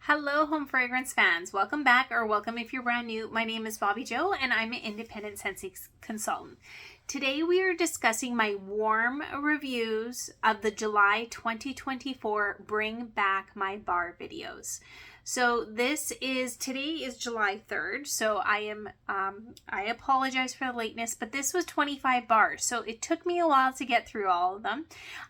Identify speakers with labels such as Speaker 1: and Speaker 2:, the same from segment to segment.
Speaker 1: Hello, home fragrance fans. Welcome back, or welcome if you're brand new. My name is Bobbie-Jo, and I'm an independent Scentsy consultant. Today, we are discussing my warm reviews of the July 2024 Bring Back My Bar videos. So today is July 3rd, so I apologize for the lateness, but this was 25 bars, so it took me a while to get through all of them.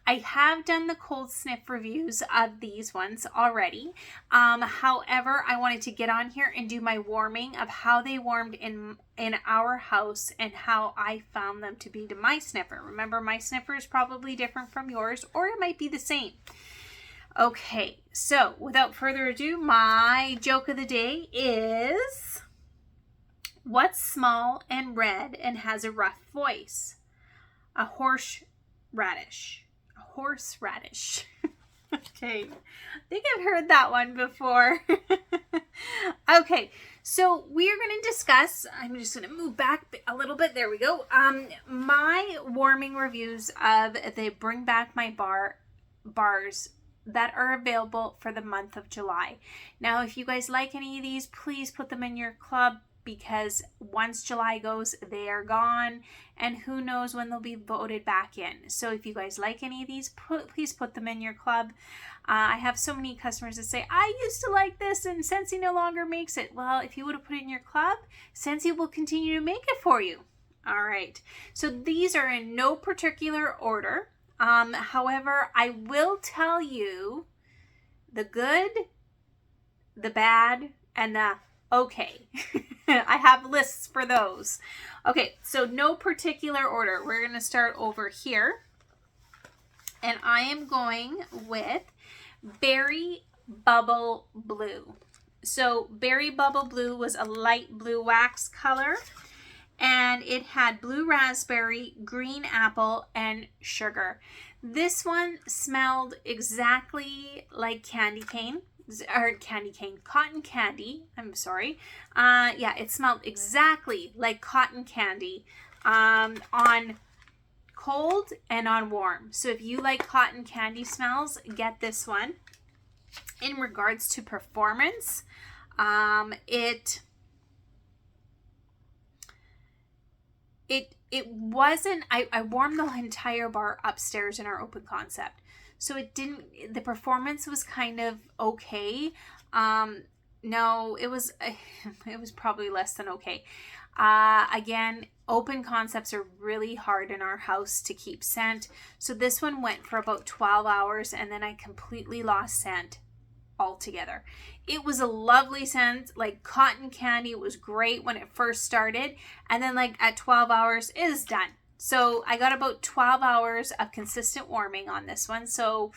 Speaker 1: I have done the cold sniff reviews of these ones already. However, I wanted to get on here and do my warming of how they warmed in our house and how I found them to be to my sniffer. Remember, my sniffer is probably different from yours, or it might be the same. Okay, so without further ado, my joke of the day is, what's small and red and has a rough voice? A horseradish. A horseradish. Okay, I think I've heard that one before. Okay, so we are going to discuss, I'm just going to move back a little bit, there we go, my warming reviews of the Bring Back My bars that are available for the month of July. Now, if you guys like any of these, please put them in your club, because once July goes, they are gone, and who knows when they'll be voted back in. So if you guys like any of these, please put them in your club. I have so many customers that say, I used to like this and Scentsy no longer makes it. Well, if you would have put it in your club, Scentsy will continue to make it for you. All right, so these are in no particular order. However, I will tell you the good, the bad, and the okay. I have lists for those. Okay, so no particular order. We're going to start over here. And I am going with Berry Bubble Blue. So Berry Bubble Blue was a light blue wax color. And it had blue raspberry, green apple, and sugar. This one smelled exactly like cotton candy. I'm sorry. Yeah, it smelled exactly like cotton candy on cold and on warm. So if you like cotton candy smells, get this one. In regards to performance, It wasn't, I warmed the entire bar upstairs in our open concept. So the performance was kind of okay. No, it was probably less than okay. Again, open concepts are really hard in our house to keep scent. So this one went for about 12 hours and then I completely lost scent altogether. It was a lovely scent, like cotton candy. It was great when it first started, and then like at 12 hours it is done. So I got about 12 hours of consistent warming on this one, so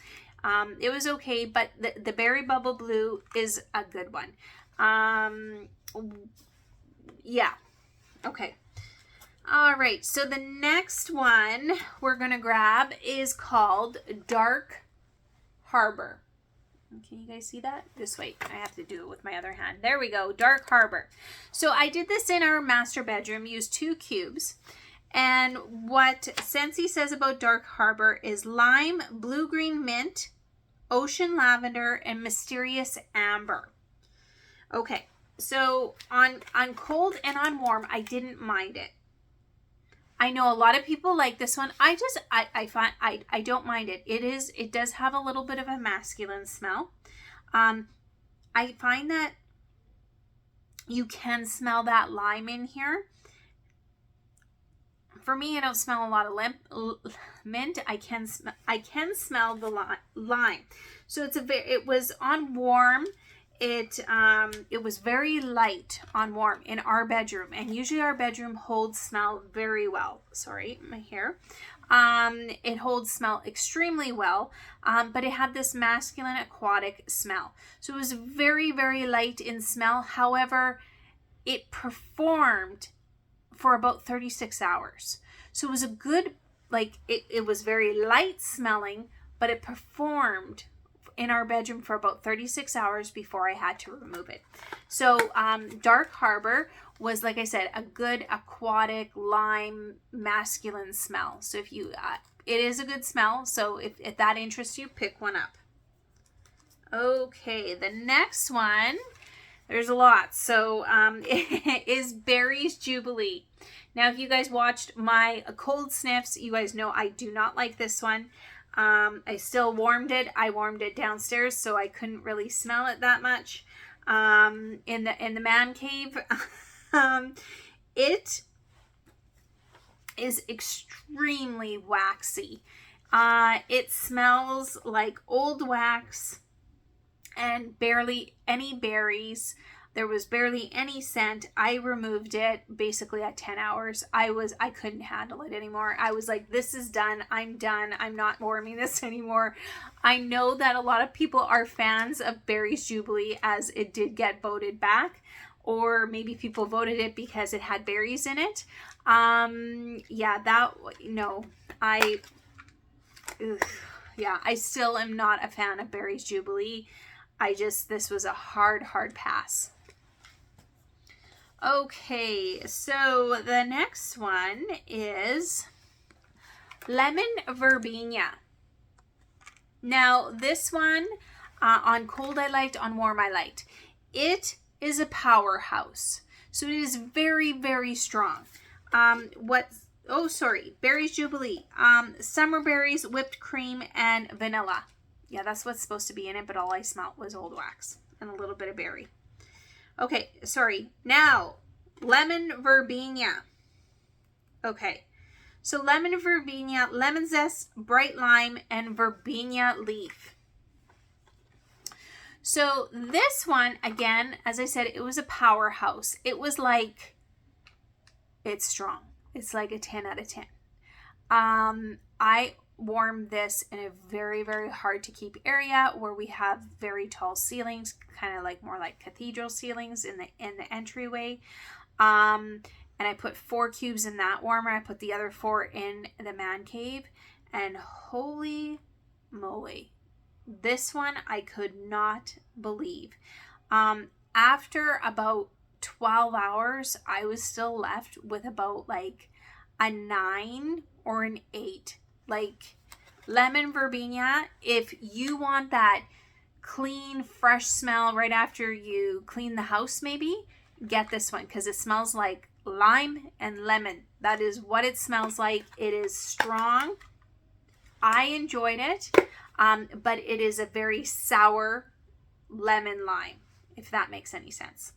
Speaker 1: it was okay. But the Berry Bubble Blue is a good one. Yeah, okay. All right, so the next one we're gonna grab is called Dark Harbor. Can you guys see that? Just wait. I have to do it with my other hand. There we go. Dark Harbor. So I did this in our master bedroom. Used 2 cubes. And what Scentsy says about Dark Harbor is lime, blue-green mint, ocean lavender, and mysterious amber. Okay. So on cold and on warm, I didn't mind it. I know a lot of people like this one. I don't mind it. It does have a little bit of a masculine smell. I find that you can smell that lime in here. For me, I don't smell a lot of mint. I can smell the lime. So it was on warm. It was very light on warm in our bedroom, and usually our bedroom holds smell very well. Sorry, my hair. It holds smell extremely well, but it had this masculine aquatic smell. So it was very, very light in smell. However, it performed for about 36 hours. So it was a good, it was very light smelling, but it performed in our bedroom for about 36 hours before I had to remove it. So Dark Harbor was, like I said, a good aquatic lime masculine smell. So if you, it is a good smell. So if that interests you, pick one up. Okay, the next one, there's a lot. So is Berry's Jubilee. Now, if you guys watched my cold sniffs, you guys know I do not like this one. I still warmed it. I warmed it downstairs, so I couldn't really smell it that much. In the man cave, it is extremely waxy. It smells like old wax and barely any berries. There was barely any scent. I removed it basically at 10 hours. I couldn't handle it anymore. I was like, this is done. I'm done. I'm not warming this anymore. I know that a lot of people are fans of Berry's Jubilee, as it did get voted back, or maybe people voted it because it had berries in it. I still am not a fan of Berry's Jubilee. This was a hard pass. Okay, so the next one is Lemon Verbena. Now, this one, on cold I liked, on warm I liked. It is a powerhouse. So it is very, very strong. Berry's Jubilee. Summer berries, whipped cream, and vanilla. Yeah, that's what's supposed to be in it, but all I smelled was old wax and a little bit of berry. Okay, sorry. Now, lemon verbena. Okay, so lemon verbena, lemon zest, bright lime, and verbena leaf. So this one, again, as I said, it was a powerhouse. It was like, it's strong. It's like a 10 out of 10. I warmed this in a very, very hard to keep area where we have very tall ceilings, kind of like more like cathedral ceilings in the entryway. And I put 4 cubes in that warmer. I put the other 4 in the man cave, and holy moly, this one I could not believe. After about 12 hours, I was still left with about like a 9 or an 8. Like, lemon verbena, if you want that clean, fresh smell right after you clean the house, maybe, get this one, because it smells like lime and lemon. That is what it smells like. It is strong. I enjoyed it, but it is a very sour lemon lime, if that makes any sense.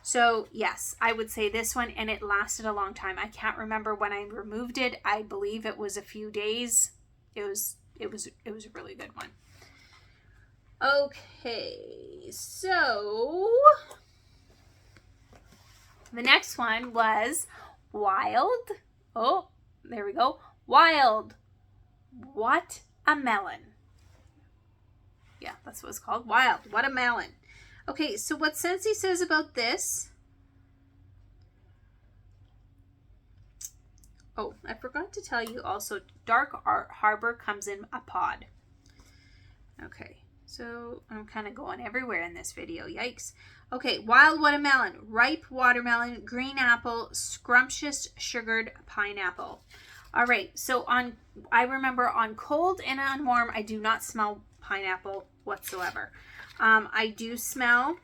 Speaker 1: So yes, I would say this one, and it lasted a long time. I can't remember when I removed it. I believe it was a few days. It was a really good one. Okay, so the next one was Wild. Oh, there we go. Wild. What a melon. Yeah, that's what it's called. Wild. What a melon. Okay, so what Scentsy says about this. Oh, I forgot to tell you also, Dark Harbor comes in a pod. Okay, so I'm kind of going everywhere in this video. Yikes. Okay, wild watermelon, ripe watermelon, green apple, scrumptious sugared pineapple. All right, so I remember on cold and on warm, I do not smell pineapple whatsoever. I do smell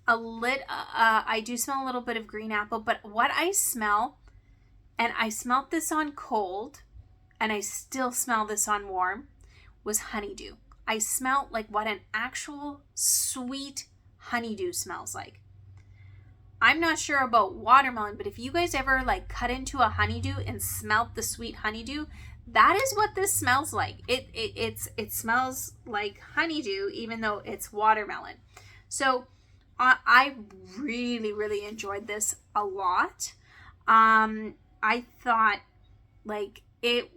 Speaker 1: a little bit of green apple, but what I smell, and I smelt this on cold, and I still smell this on warm, was honeydew. I smelled like what an actual sweet honeydew smells like. I'm not sure about watermelon, but if you guys ever like cut into a honeydew and smelt the sweet honeydew, that is what this smells like. It smells like honeydew, even though it's watermelon. So I really, really enjoyed this a lot. I thought like it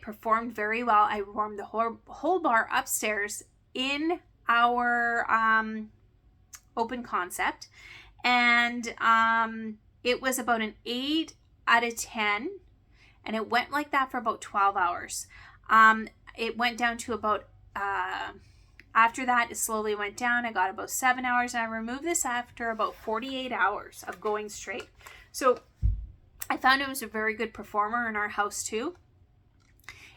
Speaker 1: performed very well. I warmed the whole bar upstairs in our open concept, and it was about an 8 out of 10. And it went like that for about 12 hours. It went down to about, after that, it slowly went down. I got about 7 hours, and I removed this after about 48 hours of going straight. So I found it was a very good performer in our house too.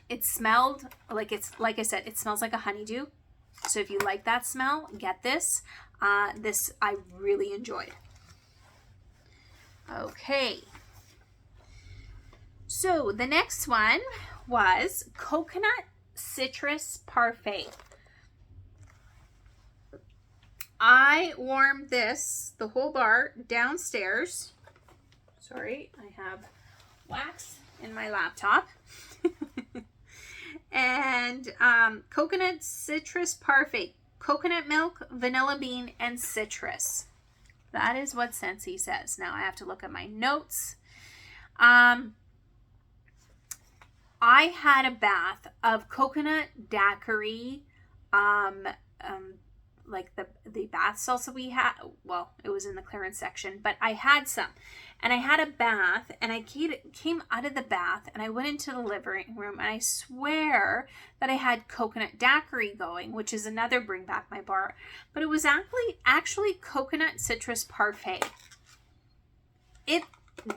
Speaker 1: It smelled like like I said, it smells like a honeydew. So if you like that smell, get this. This I really enjoyed. Okay. So the next one was Coconut Citrus Parfait. I warmed this, the whole bar, downstairs. Sorry, I have wax in my laptop. And Coconut Citrus Parfait. Coconut milk, vanilla bean, and citrus. That is what Scentsy says. Now I have to look at my notes. I had a bath of coconut daiquiri, like the bath salsa we had. Well, it was in the clearance section, but I had some. And I had a bath, and I came out of the bath, and I went into the living room, and I swear that I had coconut daiquiri going, which is another bring back my bar. But it was actually coconut citrus parfait. It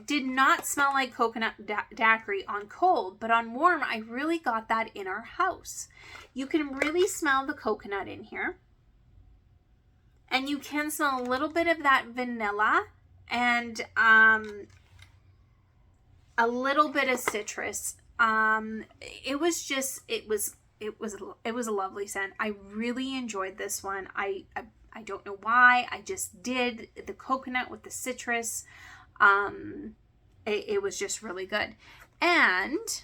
Speaker 1: did not smell like coconut daiquiri on cold, but on warm, I really got that in our house. You can really smell the coconut in here. And you can smell a little bit of that vanilla and a little bit of citrus. It was a lovely scent. I really enjoyed this one. I don't know why. I just did the coconut with the citrus. It was just really good. And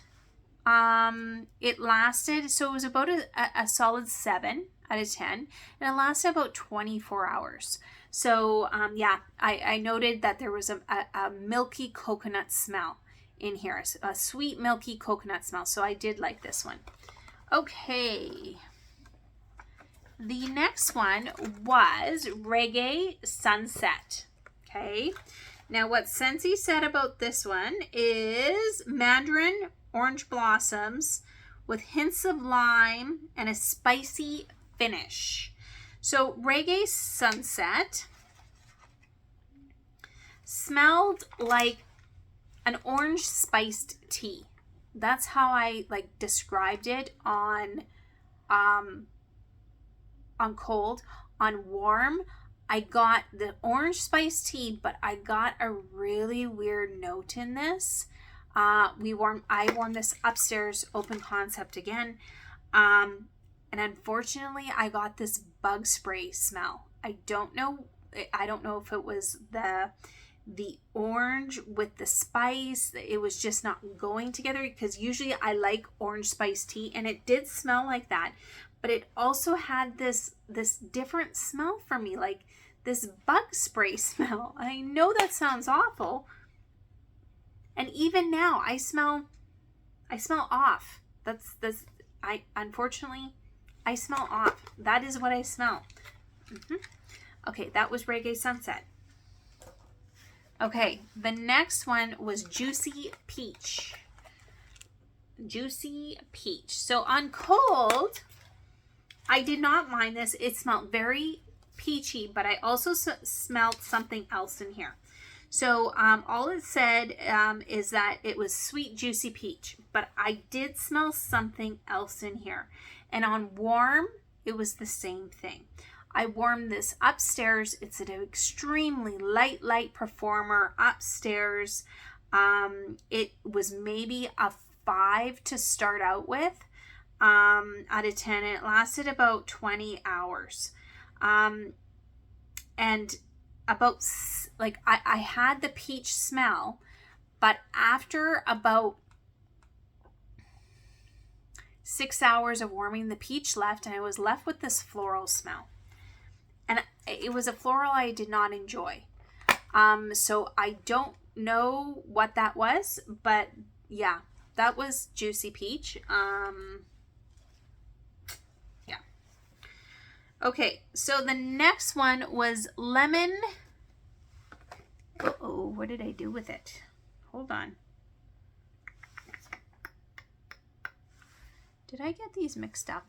Speaker 1: it lasted, so it was about a solid 7 out of 10, and it lasted about 24 hours. So yeah, I noted that there was a milky coconut smell in here, a sweet milky coconut smell. So I did like this one. Okay, the next one was Reggae Sunset. Okay, now what Scentsy said about this one is mandarin orange blossoms with hints of lime and a spicy finish. So Reggae Sunset smelled like an orange spiced tea. That's how I described it on cold. On warm, I got the orange spiced tea, but I got a really weird note in this. I warmed this upstairs, open concept again. And unfortunately, I got this bug spray smell. I don't know if it was the orange with the spice. It was just not going together, because usually I like orange spiced tea, and it did smell like that. But it also had this different smell for me, like this bug spray smell. I know that sounds awful. And even now I smell off. Unfortunately, I smell off. That is what I smell. Okay, that was Reggae Sunset. Okay, the next one was Juicy Peach. Juicy Peach. So on cold, I did not mind this. It smelled very peachy, but I also smelled something else in here. So all it said is that it was sweet, juicy peach, but I did smell something else in here. And on warm, it was the same thing. I warmed this upstairs. It's an extremely light performer upstairs. It was maybe a 5 to start out with out of 10, and it lasted about 20 hours. And about I had the peach smell, but after about 6 hours of warming, the peach left, and I was left with this floral smell. And it was a floral I did not enjoy. So I don't know what that was, but yeah, that was Juicy Peach. Yeah. Okay, so the next one was Lemon. Uh-oh, what did I do with it? Hold on. Did I get these mixed up?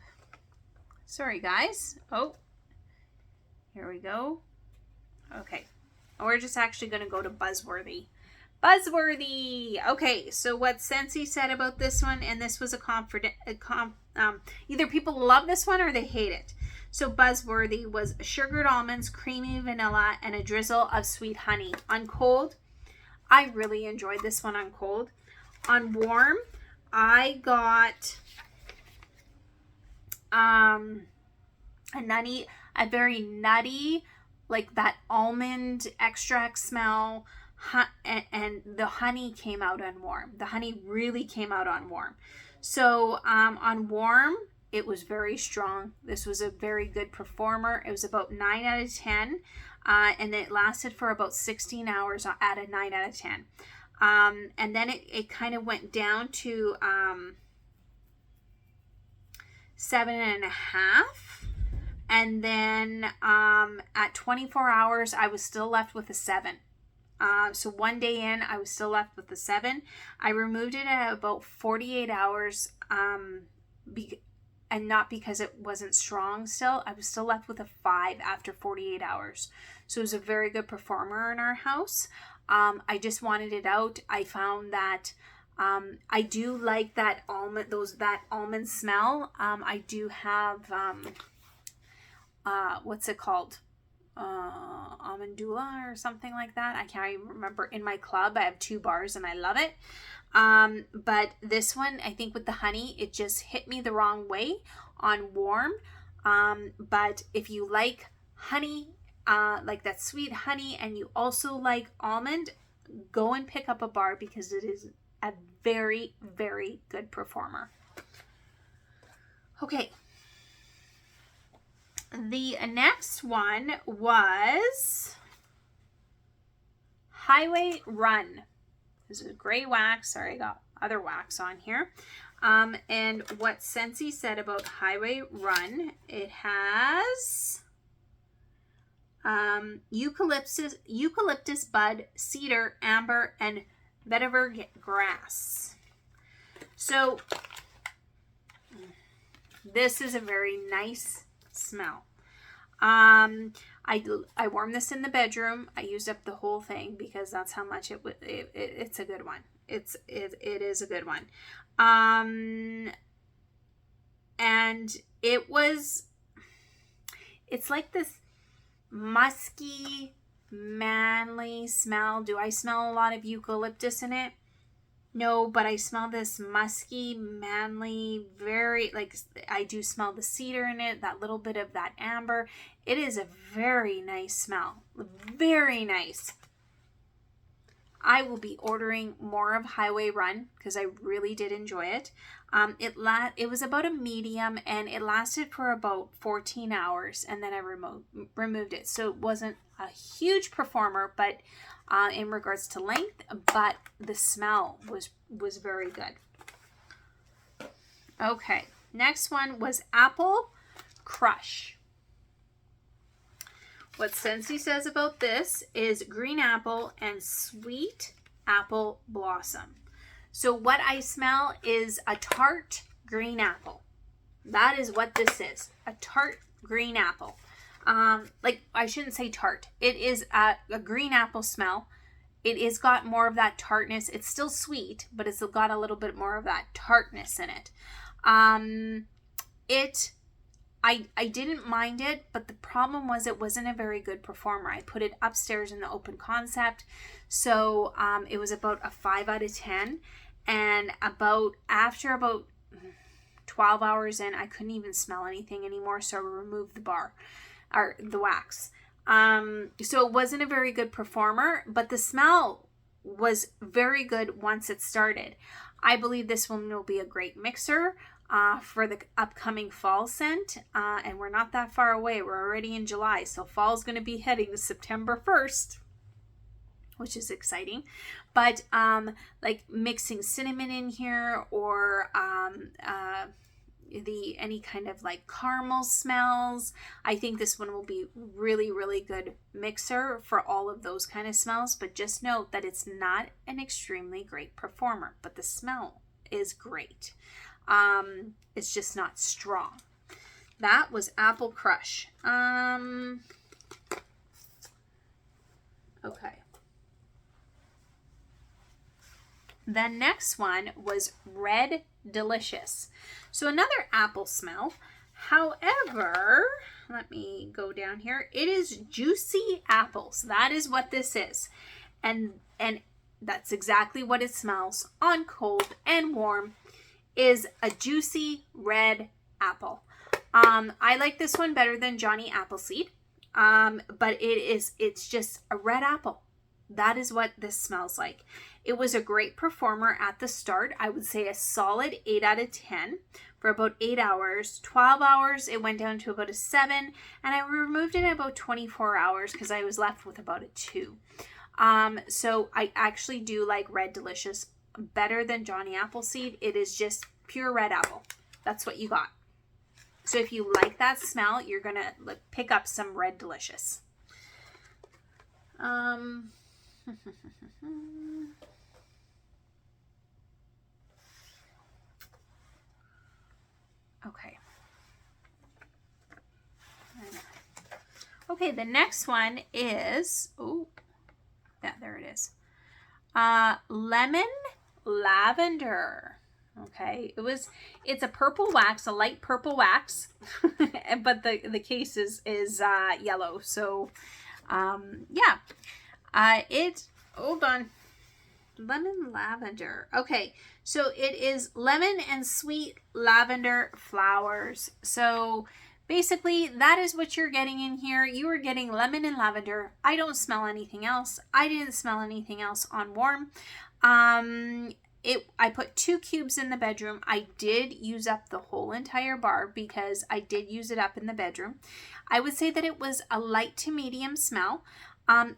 Speaker 1: Sorry, guys. Oh, here we go. Okay. We're just actually going to go to Buzzworthy. Buzzworthy. Okay, so what Scentsy said about this one, and this was either people love this one or they hate it. So Buzzworthy was sugared almonds, creamy vanilla, and a drizzle of sweet honey. On cold, I really enjoyed this one on cold. On warm, I got a very nutty, like that almond extract smell, and the honey came out on warm. The honey really came out on warm. So on warm, it was very strong. This was a very good performer. It was about 9 out of 10, and it lasted for about 16 hours at a 9 out of 10. And then it kind of went down to 7.5. And then at 24 hours, I was still left with a 7. So one day in, I was still left with a 7. I removed it at about 48 hours, and not because it wasn't strong still. I was still left with a 5 after 48 hours. So it was a very good performer in our house. I just wanted it out. I found that I do like that almond smell. I do have what's it called? Amandula or something like that. I can't even remember. In my club, I have 2 bars and I love it. But this one, I think with the honey, it just hit me the wrong way on warm. But if you like honey, like that sweet honey, and you also like almond, go and pick up a bar because it is a very, very good performer. Okay. The next one was Highway Run. This is a gray wax. Sorry, I got other wax on here. And what Scentsy said about Highway Run, it has eucalyptus bud, cedar, amber, and vetiver grass. So this is a very nice smell. I warmed this in the bedroom. I used up the whole thing because that's how much it's a good one. It is a good one. And it's like this musky, manly smell. Do I smell a lot of eucalyptus in it? No, but I smell this musky, manly, very, like, I do smell the cedar in it, that little bit of that amber. It is a very nice smell. Very nice. I will be ordering more of Highway Run because I really did enjoy it. It was about a medium, and it lasted for about 14 hours, and then I removed it. So it wasn't a huge performer, but in regards to length, but the smell was very good. Okay, next one was Apple Crush. What Scentsy says about this is green apple and sweet apple blossom. So what I smell is a tart green apple. That is what this is, a tart green apple. Like, I shouldn't say tart. It is a green apple smell. It is got more of that tartness. It's still sweet, but it's got a little bit more of that tartness in it. I didn't mind it, but the problem was it wasn't a very good performer. I put it upstairs in the open concept, so it was about a 5 out of 10, and after about 12 hours in, I couldn't even smell anything anymore, so I removed the wax. So it wasn't a very good performer, but the smell was very good once it started. I believe this one will be a great mixer for the upcoming fall scent, and we're not that far away. We're already in July, so fall's going to be heading to September 1st, which is exciting. But like mixing cinnamon in here, or any kind of like caramel smells, I think this one will be really, really good mixer for all of those kind of smells. But just note that it's not an extremely great performer, but the smell is great. It's just not strong. That was Apple Crush. Okay. The next one was Red Delicious. So another apple smell. However, let me go down here. It is juicy apples. That is what this is. And that's exactly what it smells on cold and warm, is a juicy red apple. I like this one better than Johnny Appleseed. But it's just a red apple. That is what this smells like. It was a great performer at the start. I would say a solid 8 out of 10 for about 8 hours. 12 hours, it went down to about a 7. And I removed it at about 24 hours because I was left with about a 2. So I actually do like Red Delicious better than Johnny Appleseed. It is just pure red apple. That's what you got. So if you like that smell, you're going to pick up some Red Delicious. Okay. Okay, the next one is, there it is. Lemon Lavender. Okay, it's a purple wax, a light purple wax, but the case is yellow. So, hold on. Lemon Lavender. Okay, so it is lemon and sweet lavender flowers. So basically that is what you're getting in here. You are getting lemon and lavender. I don't smell anything else. I didn't smell anything else on warm. I put 2 cubes in the bedroom. I did use up the whole entire bar because I did use it up in the bedroom. I would say that it was a light to medium smell.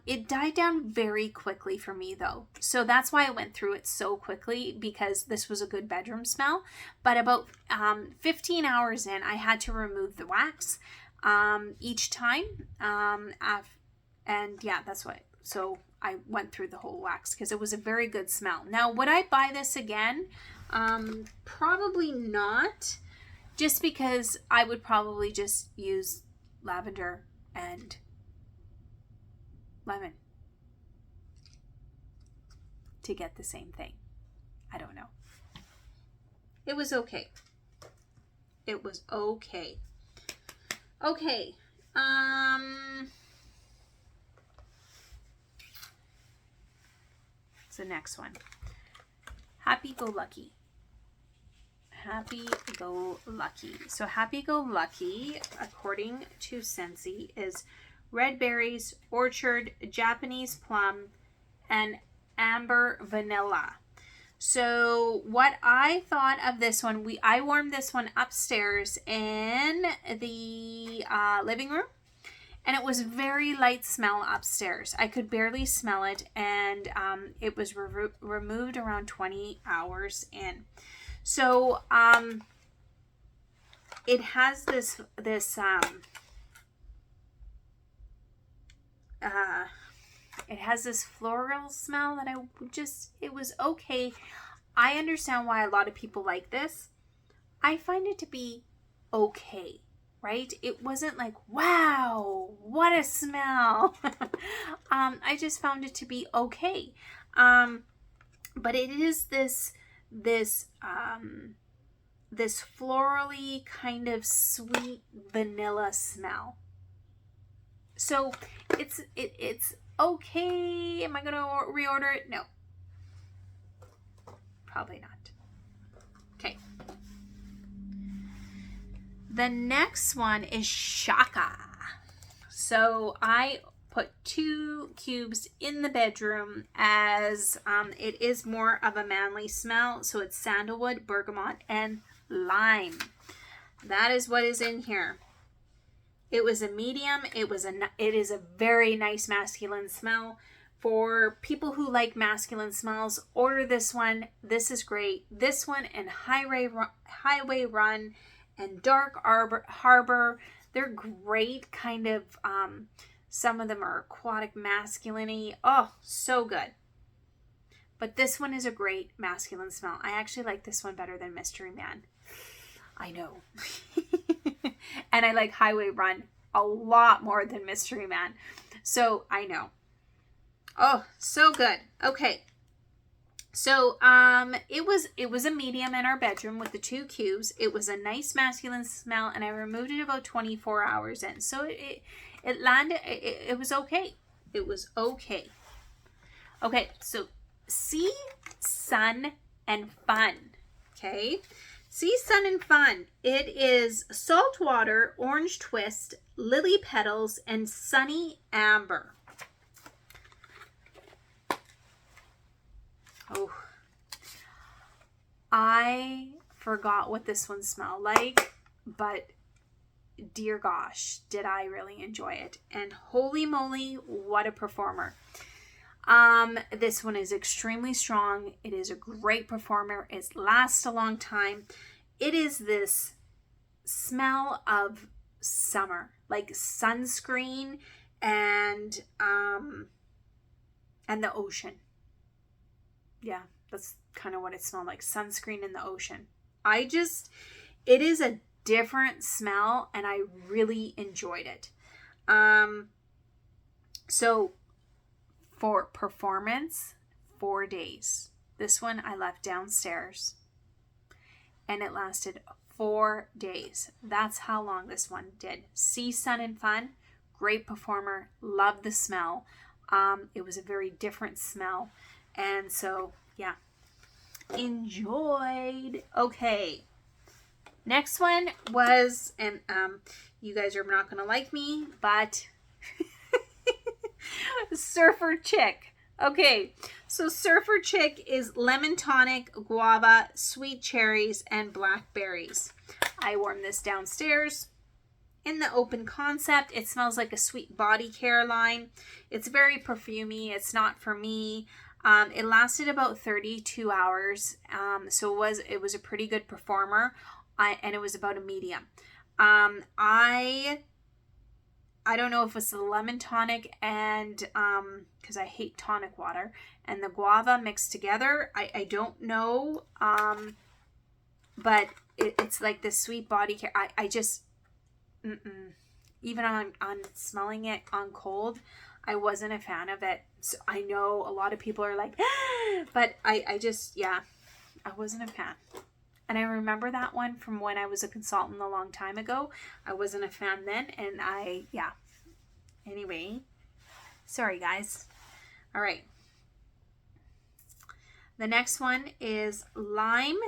Speaker 1: It died down very quickly for me though. So that's why I went through it so quickly, because this was a good bedroom smell. But about 15 hours in, I had to remove the wax each time. And yeah, that's why. So I went through the whole wax because it was a very good smell. Now, would I buy this again? Probably not, just because I would probably just use lavender and lemon to get the same thing. I don't know. It was okay. It was okay. Okay. What's the next one? Happy Go Lucky. Happy Go Lucky. So Happy Go Lucky, according to Scentsy, is red berries, orchard, Japanese plum, and amber vanilla. So what I thought of this one, I warmed this one upstairs in the living room, and it was very light smell upstairs. I could barely smell it, and it was removed around 20 hours in. So it has this it has this floral smell that it was okay. I understand why a lot of people like this. I find it to be okay, right? It wasn't like, wow, what a smell. I just found it to be okay. But it is this florally kind of sweet vanilla smell. So it's okay. Am I going to reorder it? No. Probably not. Okay. The next one is Shaka. So I put 2 cubes in the bedroom, as it is more of a manly smell. So it's sandalwood, bergamot, and lime. That is what is in here. It was a medium. It is a very nice masculine smell. For people who like masculine smells, order this one. This is great. This one and Highway Run and Dark Harbor, they're great kind of, some of them are aquatic masculine-y. Oh, so good. But this one is a great masculine smell. I actually like this one better than Mystery Man. I know. And I like Highway Run a lot more than Mystery Man. So I know. Oh, so good. Okay. So it was a medium in our bedroom with the 2 cubes. It was a nice masculine smell, and I removed it about 24 hours in. So it landed. It was okay. It was okay. Okay, so Sea, Sun, and Fun. Okay, Sea, Sun, and Fun. It is salt water, orange twist, lily petals, and sunny amber. Oh, I forgot what this one smelled like, but dear gosh, did I really enjoy it. And holy moly, what a performer. This one is extremely strong. It is a great performer. It lasts a long time. It is this smell of summer, like sunscreen and the ocean. Yeah, that's kind of what it smelled like. Sunscreen in the ocean. It is a different smell, and I really enjoyed it. So for performance, 4 days. This one I left downstairs, and it lasted 4 days. That's how long this one did. Sea, Sun, and Fun. Great performer. Love the smell. It was a very different smell. And so, yeah, enjoyed. Okay, next one was, and you guys are not gonna like me, but Surfer Chick. Okay, so Surfer Chick is lemon tonic, guava, sweet cherries, and blackberries. I warmed this downstairs in the open concept. It smells like a sweet body care line. It's very perfumey. It's not for me. It lasted about 32 hours, so it was a pretty good performer, and it was about a medium. I don't know if it's the lemon tonic and because I hate tonic water, and the guava mixed together. I don't know, but it's like this sweet body care. I just even on smelling it on cold, I wasn't a fan of it. So I know a lot of people are like, but I just, yeah, I wasn't a fan. And I remember that one from when I was a consultant a long time ago. I wasn't a fan then, and yeah. Anyway, sorry guys. All right. The next one is lime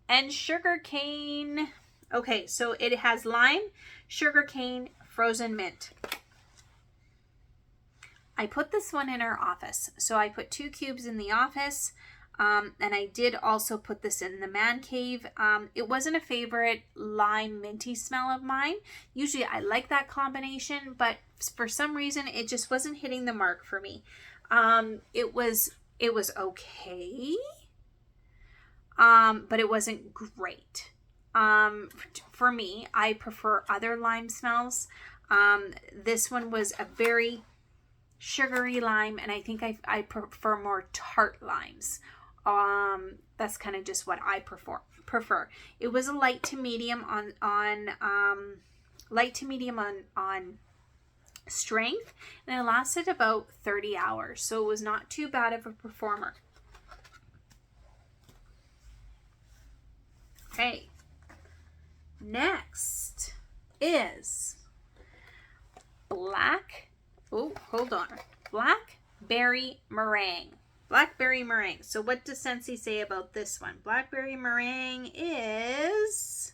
Speaker 1: and sugarcane. Okay, so it has lime, sugarcane, frozen mint. I put this one in our office. So I put 2 cubes in the office, and I did also put this in the man cave. It wasn't a favorite lime minty smell of mine. Usually I like that combination, but for some reason it just wasn't hitting the mark for me. It was okay, but it wasn't great. For me, I prefer other lime smells. This one was a very sugary lime, and I think I prefer more tart limes. That's kind of just what I prefer. It was a light to medium on strength, and it lasted about 30 hours, so it was not too bad of a performer. Okay, next is Blackberry Meringue. Blackberry Meringue. So what does Scentsy say about this one? Blackberry Meringue is...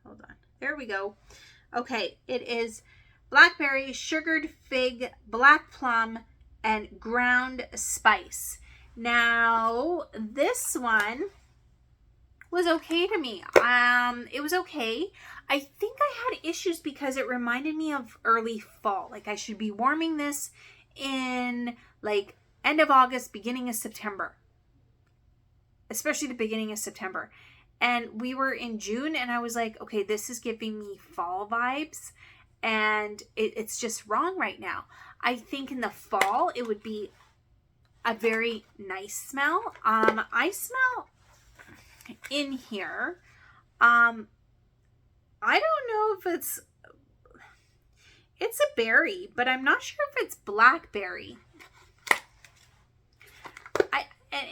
Speaker 1: Hold on. There we go. Okay, it is blackberry, sugared fig, black plum, and ground spice. Now, this one was okay to me. It was okay. I think I had issues because it reminded me of early fall. Like I should be warming this in like end of August, beginning of September. Especially the beginning of September. And we were in June, and I was like, okay, this is giving me fall vibes, and it's just wrong right now. I think in the fall, it would be a very nice smell. I smell in here, I don't know if it's a berry, but I'm not sure if it's blackberry.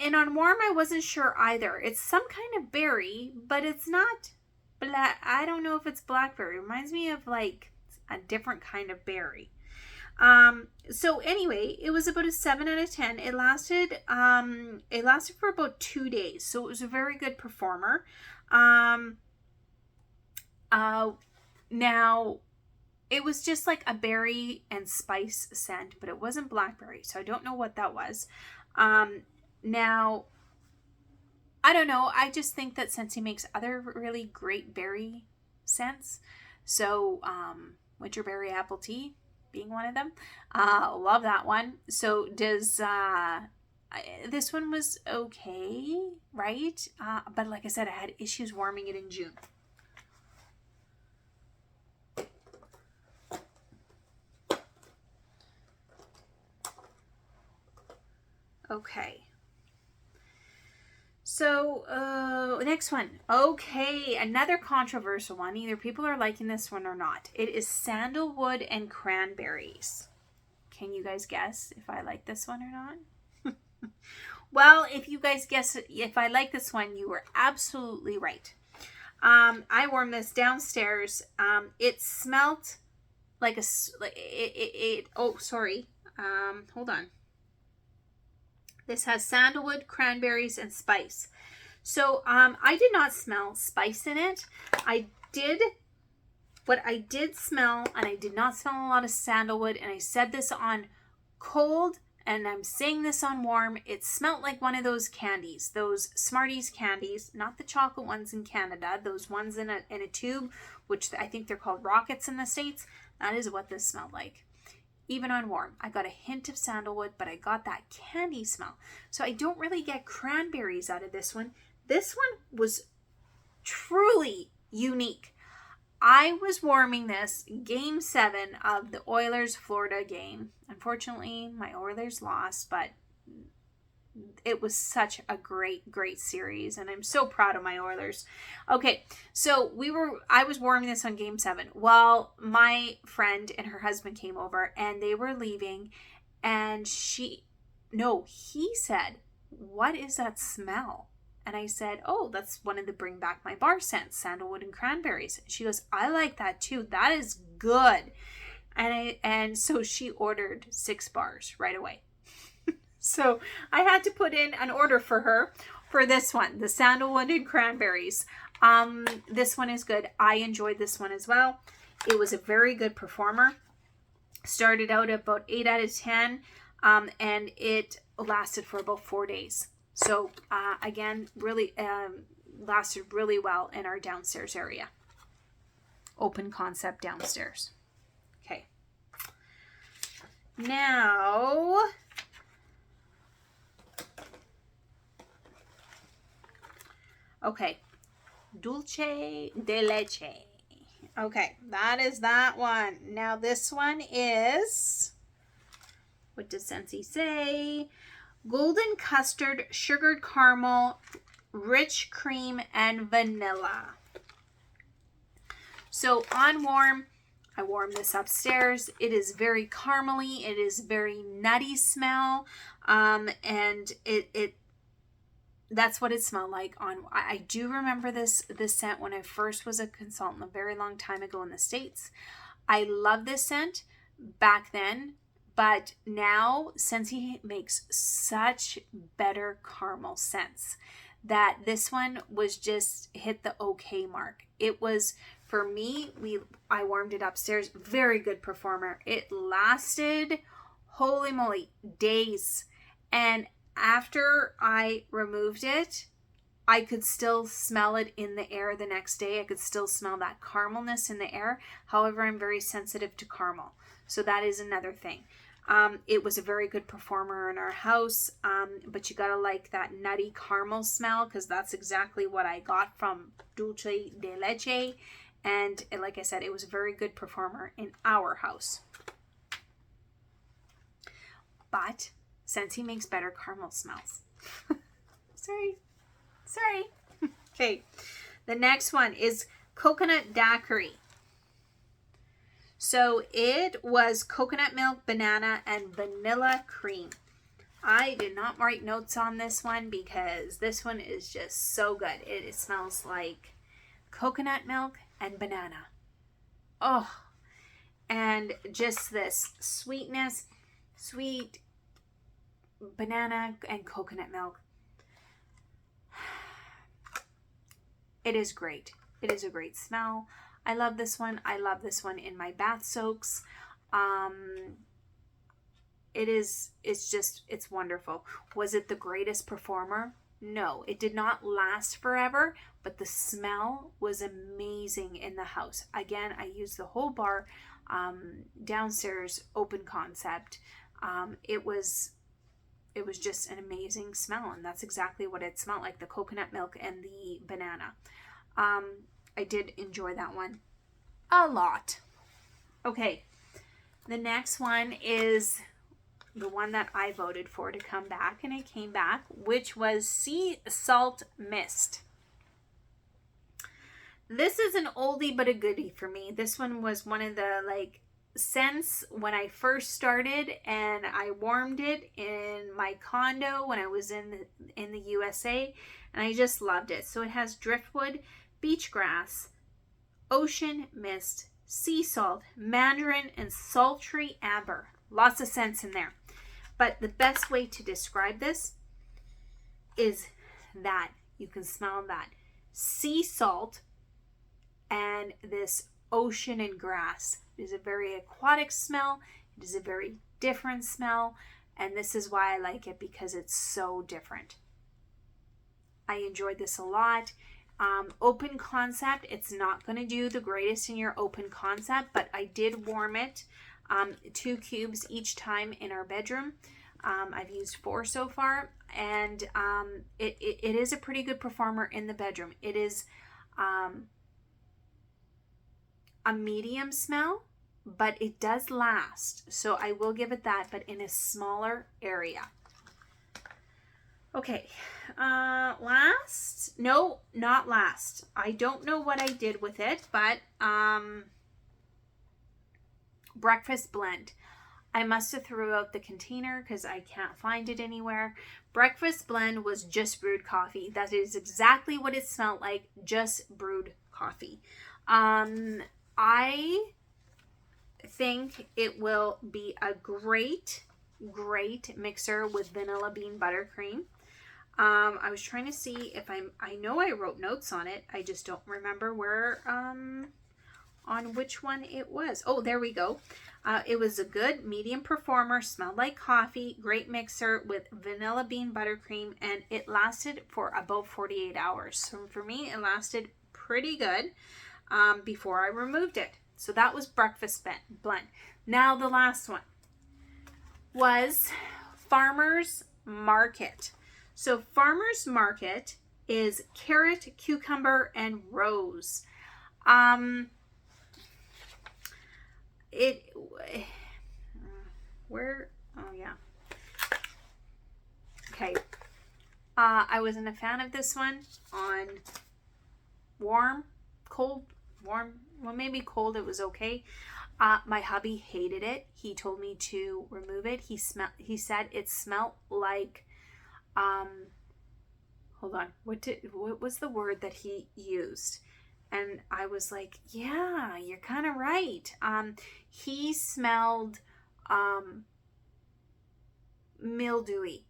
Speaker 1: And on warm, I wasn't sure either. It's some kind of berry, but it's not black. I don't know if it's blackberry. It reminds me of like a different kind of berry. So anyway, it was about a 7 out of 10. It lasted for about 2 days. So it was a very good performer. Now it was just like a berry and spice scent, but it wasn't blackberry. So I don't know what that was. Now I don't know. I just think that Scentsy makes other really great berry scents. So, winter berry apple tea being one of them. Love that one. So does, this one was okay, right? But like I said, I had issues warming it in June. Okay. So, next one. Okay, another controversial one. Either people are liking this one or not. It is Sandalwood and Cranberries. Can you guys guess if I like this one or not? Well, if you guys guess if I like this one, you were absolutely right. I warmed this downstairs. It smelled like oh, sorry. Hold on. This has sandalwood, cranberries, and spice. So I did not smell spice in it. What I did smell, and I did not smell a lot of sandalwood, and I said this on cold, and I'm saying this on warm, it smelled like one of those candies, those Smarties candies, not the chocolate ones in Canada, those ones in a tube, which I think they're called rockets in the States. That is what this smelled like. Even on warm, I got a hint of sandalwood, but I got that candy smell. So I don't really get cranberries out of this one. This one was truly unique. I was warming this Game 7 of the Oilers-Florida game. Unfortunately, my Oilers lost, but it was such a great series, and I'm so proud of my Oilers. Okay, so I was warming this on Game 7. Well, my friend and her husband came over, and they were leaving, and he said, "What is that smell?" And I said, "Oh, that's one of the Bring Back My Bar scents, Sandalwood and Cranberries." She goes, "I like that too. That is good." And so she ordered 6 bars right away. So I had to put in an order for her for this one, the Sandalwood and Cranberries. This one is good. I enjoyed this one as well. It was a very good performer. Started out at about 8 out of 10, and it lasted for about 4 days. So again, really lasted really well in our downstairs area. Open concept downstairs. Okay. Now, okay, Dulce de Leche. Okay, that is that one. Now this one is, what does Scentsy say? Golden custard, sugared caramel, rich cream, and vanilla. So on warm, I warmed this upstairs. It is very caramely. It is very nutty smell. And that's what it smelled like. I do remember this scent when I first was a consultant a very long time ago in the States. I love this scent back then, but now Scentsy makes such better caramel scents that this one was just hit the okay mark. It was, for me, I warmed it upstairs. Very good performer. It lasted, holy moly, days. And after I removed it, I could still smell it in the air the next day. I could still smell that caramelness in the air. However, I'm very sensitive to caramel. So that is another thing. It was a very good performer in our house, but you gotta like that nutty caramel smell, because that's exactly what I got from Dulce de Leche. And like I said, it was a very good performer in our house. But Scentsy makes better caramel smells. Sorry. Okay. The next one is Coconut Daiquiri. So it was coconut milk, banana, and vanilla cream. I did not write notes on this one because this one is just so good. It smells like coconut milk and banana. Oh, and just this sweetness, sweet banana and coconut milk. It is great. It is a great smell. I love this one. I love this one in my bath soaks. It's wonderful. Was it the greatest performer? No, it did not last forever, but the smell was amazing in the house. Again, I used the whole bar, downstairs, open concept. It was just an amazing smell, and that's exactly what it smelled like, the coconut milk and the banana. I did enjoy that one a lot. Okay, the next one is the one that I voted for to come back, and it came back, which was Sea Salt Mist. This is an oldie but a goodie for me. This one was one of the scents when I first started, and I warmed it in my condo when I was in the USA, and I just loved it. So it has driftwood, beach grass, ocean mist, sea salt, mandarin, and sultry amber. Lots of scents in there. But the best way to describe this is that you can smell that sea salt and this ocean and grass. It is a very aquatic smell. It is a very different smell. And this is why I like it, because it's so different. I enjoyed this a lot. Open concept, it's not going to do the greatest in your open concept, but I did warm it 2 cubes each time in our bedroom. I've used 4 so far, and it is a pretty good performer in the bedroom. It is a medium smell, but it does last, so I will give it that, but in a smaller area. Okay, last? No, not last. I don't know what I did with it, but breakfast blend. I must have threw out the container because I can't find it anywhere. Breakfast blend was just brewed coffee. That is exactly what it smelled like, just brewed coffee. I think it will be a great mixer with vanilla bean buttercream. I was trying to see if I know I wrote notes on it. I just don't remember where, on which one it was. Oh, there we go. It was a good medium performer, smelled like coffee, great mixer with vanilla bean buttercream, and it lasted for about 48 hours. So for me, it lasted pretty good before I removed it. So that was breakfast blend. Now the last one was Farmer's Market. So Farmer's Market is carrot, cucumber, and rose. Okay. I wasn't a fan of this one on warm, cold, warm. Well, maybe cold. It was okay. My hubby hated it. He told me to remove it. He said it smelled like, hold on. What was the word that he used? And I was like, yeah, you're kind of right. He smelled mildewy.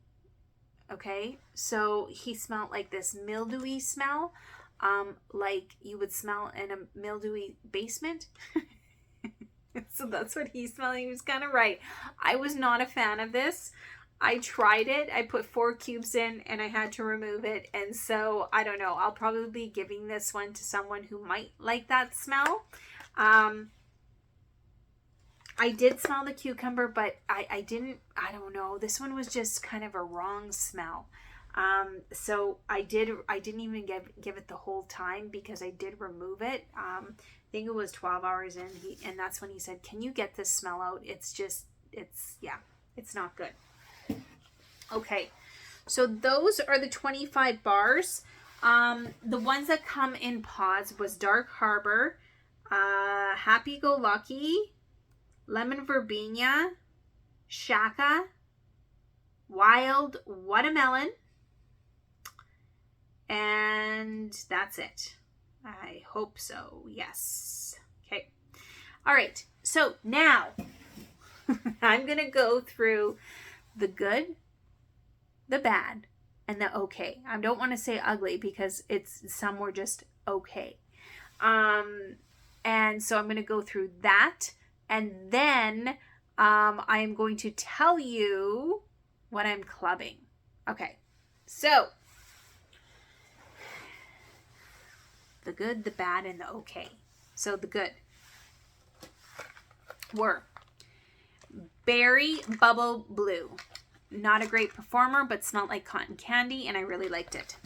Speaker 1: Okay, so he smelled like this mildewy smell, like you would smell in a mildewy basement. So that's what he smelled. He was kind of right. I was not a fan of this. I tried it. I put 4 cubes in and I had to remove it. And so I don't know. I'll probably be giving this one to someone who might like that smell. I did smell the cucumber, but I don't know. This one was just kind of a wrong smell. So I didn't even give it the whole time because I did remove it. I think it was 12 hours in, and that's when he said, can you get this smell out? It's not good. Okay, so those are the 25 bars. The ones that come in pods was Dark Harbor, Happy Go Lucky, Lemon Verbena, Shaka, Wild Watermelon. And that's it. I hope so. Yes. Okay. All right. So now I'm going to go through the good, the bad, and the okay. I don't want to say ugly because some were just okay. And so I'm going to go through that, and then I'm going to tell you what I'm clubbing. Okay. So the good, the bad, and the okay. So the good were Berry Bubble Blue. Not a great performer, but smelled like cotton candy, and I really liked it.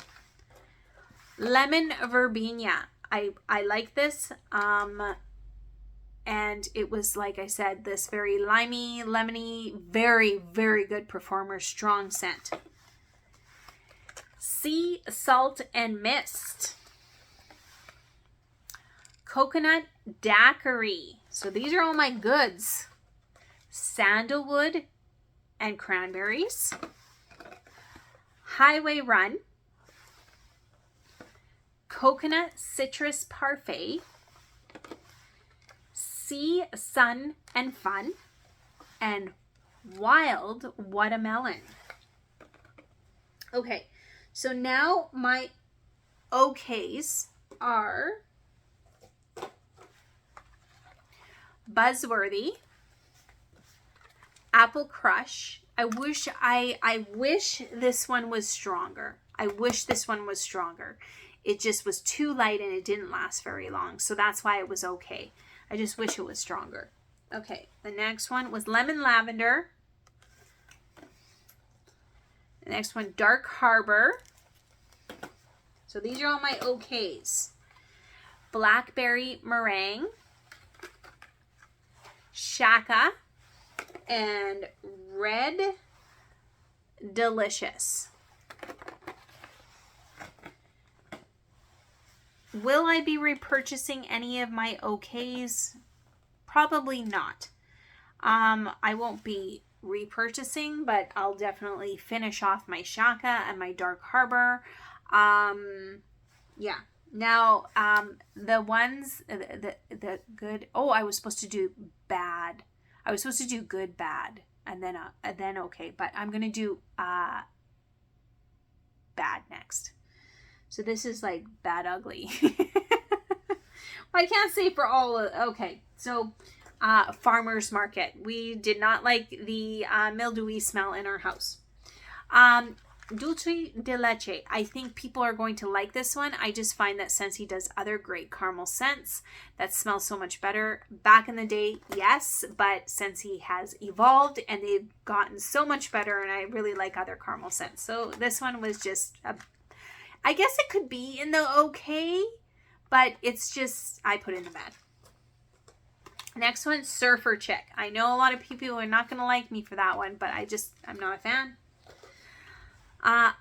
Speaker 1: Lemon Verbena. I like this. And it was, like I said, this very limey, lemony, very, very good performer, strong scent. Sea Salt and Mist. Coconut Daiquiri. So these are all my goods. Sandalwood and Cranberries. Highway Run. Coconut Citrus Parfait. Sea, Sun, and Fun. And Wild Watermelon. Okay, so now my okays are Buzzworthy, Apple Crush. I wish this one was stronger. I wish this one was stronger. It just was too light and it didn't last very long. So that's why it was okay. I just wish it was stronger. Okay, the next one was Lemon Lavender. The next one, Dark Harbor. So these are all my okays. Blackberry Meringue. Shaka. And Red Delicious. Will I be repurchasing any of my okays? Probably not. I won't be repurchasing, but I'll definitely finish off my Shaka and my Dark Harbor. Yeah. Now, the ones, the good, oh, I was supposed to do bad. I was supposed to do good, bad, and then okay, but I'm going to do bad next. So this is like bad, ugly. Well, I can't say for all of, okay. So Farmer's Market. We did not like the mildewy smell in our house. Dulce de Leche. I think people are going to like this one. I just find that Scentsy does other great caramel scents that smell so much better. Back in the day, yes, but Scentsy has evolved and they've gotten so much better, and I really like other caramel scents. So this one was just, I guess it could be in the okay, but it's just, I put it in the bad. Next one, Surfer Chick. I know a lot of people are not going to like me for that one, but I'm not a fan.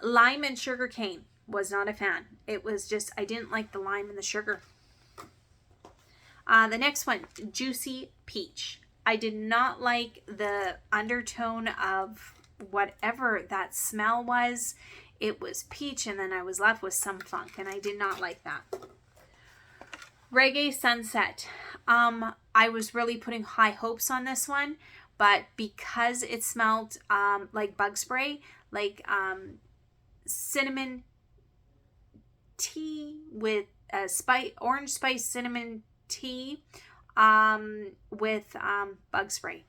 Speaker 1: Lime and Surgarcane. Was not a fan. It was just, I didn't like the lime and the sugar. The next one, Juicy Peach. I did not like the undertone of whatever that smell was. It was peach, and then I was left with some funk, and I did not like that. Reggae Sunset. I was really putting high hopes on this one, but because it smelled like bug spray, like cinnamon tea with orange spice cinnamon tea with bug spray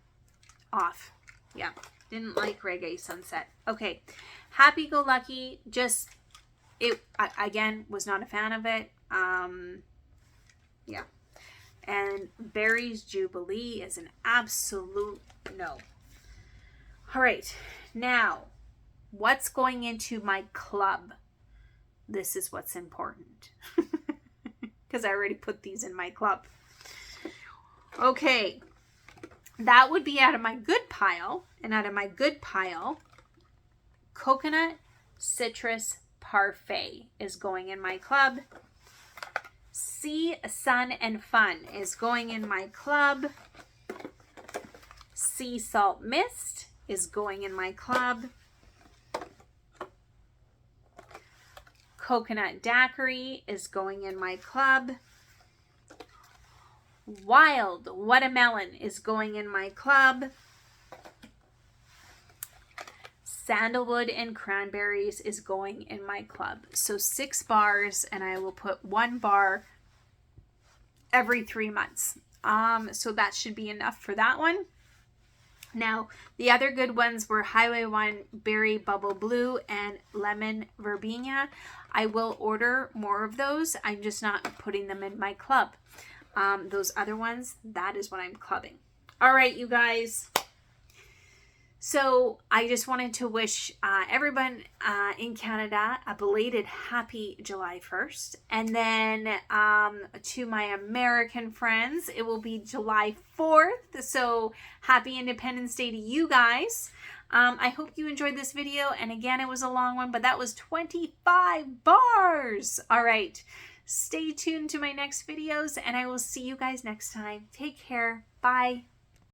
Speaker 1: off. Yeah, didn't like Reggae Sunset. Okay, Happy Go Lucky, just it again was not a fan of it. Yeah, and Barry's Jubilee is an absolute no. All right, now what's going into my club? This is what's important. Because I already put these in my club. Okay. That would be out of my good pile. And out of my good pile, Coconut Citrus Parfait is going in my club. Sea, Sun, and Fun is going in my club. Sea Salt Mist is going in my club. Coconut Daiquiri is going in my club. Wild Watermelon is going in my club. Sandalwood and Cranberries is going in my club. So 6 bars, and I will put 1 bar every 3 months. So that should be enough for that one. Now, the other good ones were Highway 1 Berry Bubble Blue and Lemon Verbena. I will order more of those. I'm just not putting them in my club. Those other ones, that is what I'm clubbing. All right, you guys. So I just wanted to wish everyone in Canada a belated happy July 1st. And then to my American friends, it will be July 4th. So happy Independence Day to you guys. I hope you enjoyed this video. And again, it was a long one, but that was 25 bars. All right. Stay tuned to my next videos, and I will see you guys next time. Take care. Bye.